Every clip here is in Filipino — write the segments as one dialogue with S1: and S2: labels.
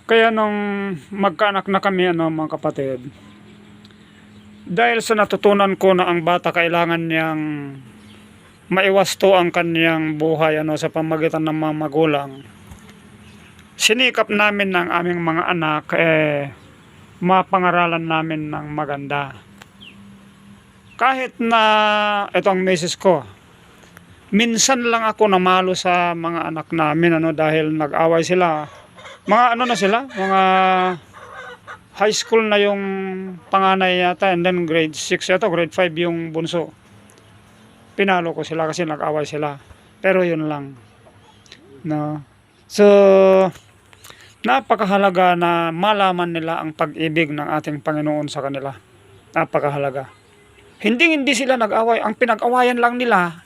S1: Kaya nung magkaanak na kami, mga kapatid, dahil sa natutunan ko na ang bata kailangan niyang maiwasto ang kaniyang buhay sa pamagitan ng mga magulang, sinikap namin ng aming mga anak mapangaralan namin ng maganda. Kahit na itong misis ko, minsan lang ako namalo sa mga anak namin dahil nag-away sila. Mga na sila, mga high school na yung panganay yata, and then grade 6 yata, grade 5 yung bunso. Pinalo ko sila kasi nag-away sila. Pero yun lang. No. So, napakahalaga na malaman nila ang pag-ibig ng ating Panginoon sa kanila. Napakahalaga. Hindi sila nag-away. Ang pinag-awayan lang nila,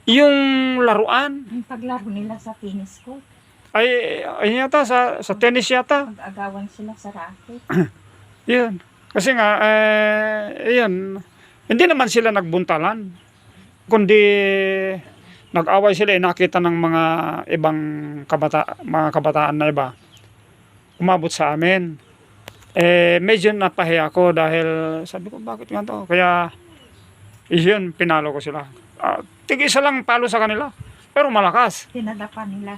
S1: yung laruan.
S2: Yung paglaro nila sa tennis court.
S1: Ay yata, sa tennis yata.
S2: Mag-agawan sila sa racket.
S1: Yun. Kasi nga, yun. Hindi naman sila nagbuntalan. Kundi, nag-away sila, nakita ng mga ibang mga kabataan na iba. Umabot sa amin. Medyo napahiya ako dahil sabi ko, bakit nga to? Kaya, yun, pinalo ko sila. Tig-isa lang palo sa kanila. Pero malakas.
S2: Tinadapa nila.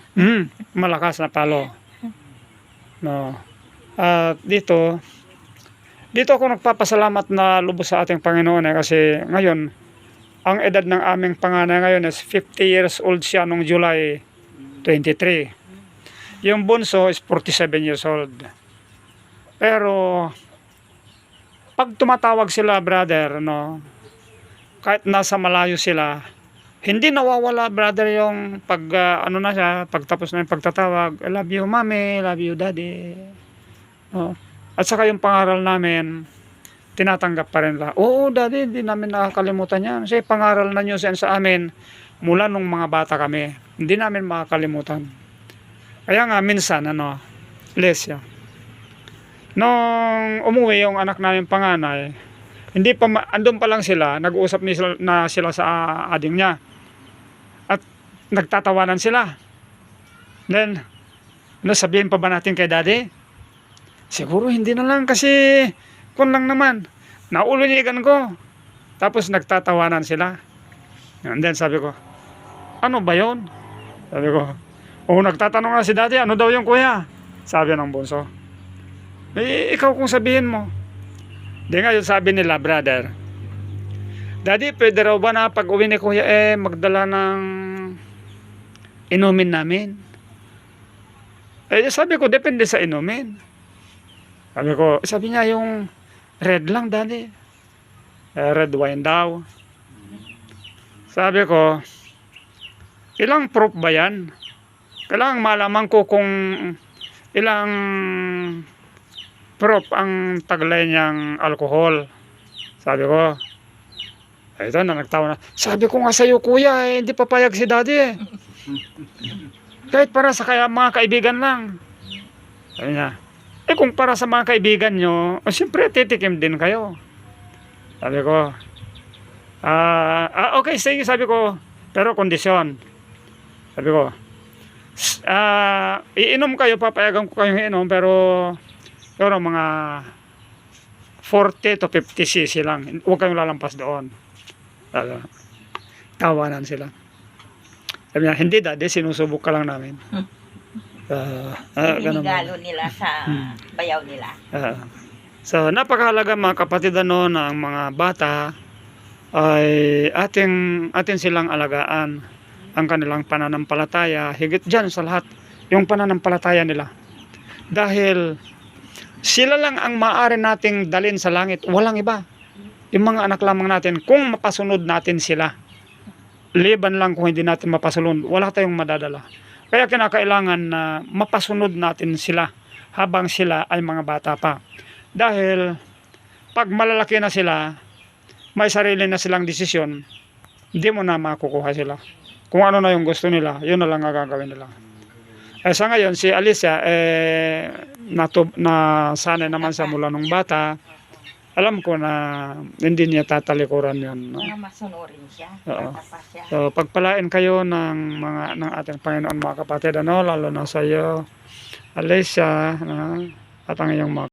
S1: Malakas na palo. No. Dito ako nagpapasalamat na lubos sa ating Panginoon kasi ngayon, ang edad ng aming panganay ngayon is 50 years old siya nung July 23. Yung bunso is 47 years old. Pero pag tumatawag sila, brother, kahit nasa malayo sila, hindi nawawala, brother, yung pagtapos na yung pagtatawag, I love you, mommy, I love you, daddy. At saka yung pangaral namin, tinatanggap pa rin nila. Oo, daddy, hindi namin nakakalimutan yan. Kasi pangaral na nyo sa amin mula nung mga bata kami. Hindi namin makakalimutan. Kaya nga, minsan, Lesya, nung umuwi yung anak namin panganay, andun pa lang sila, nag-uusap na sila sa ading niya. At nagtatawanan sila. Then, sabihin pa ba natin kay daddy? Siguro hindi na lang kasi kun lang naman. Naulunigan ko. Tapos nagtatawanan sila. And then sabi ko, ano ba yun? Sabi ko, nagtatanong nga si daddy, ano daw yung kuya? Sabi ng bunso. Ikaw kung sabihin mo. Di nga yung sabi nila, brother, daddy, pwede raw ba na pag uwi ni kuya magdala ng inumin namin? Sabi ko, depende sa inumin. Sabi niya yung red lang, daddy. Red wine daw. Sabi ko, ilang proof ba yan? Kailangan malaman ko kung ilang proof ang taglay niyang alcohol. Sabi ko, ito na, nagtawa na. Sabi ko nga sa'yo, kuya, hindi papayag si daddy Kahit para sa mga kaibigan lang. Sabi niya, kung para sa mga kaibigan nyo, siyempre titikim din kayo. Sabi ko, okay, sige, sabi ko, pero kondisyon. Sabi ko, iinom kayo, papayagan ko kayong iinom, pero mga 40 to 50 cc lang. Huwag kayong lalampas doon. Tawanan sila. Sabi niya, hindi daddy, sinusubok ka lang namin.
S2: Binigalo nila sa bayaw nila.
S1: So, napakahalaga mga kapatid ng mga bata ay atin silang alagaan ang kanilang pananampalataya. Higit dyan sa lahat, yung pananampalataya nila. Dahil sila lang ang maaari nating dalhin sa langit. Walang iba. Yung mga anak lamang natin, kung mapasunod natin sila. Liban lang kung hindi natin mapasunod, wala tayong madadala. Kaya kinakailangan na mapasunod natin sila habang sila ay mga bata pa. Dahil pag malalaki na sila, may sarili na silang desisyon, hindi mo na makukuha sila. Kung ano na yung gusto nila, yun na lang ang gagawin nila. Sa ngayon, si Alicia, nasanay naman sa mula nung bata. Alam ko na hindi niya tatalikuran yun.
S2: Masunurin siya. Siya.
S1: So, pagpalain kayo ng ating Panginoon, mga kapatid, lalo na sa iyo. Alicia, at ang iyong mga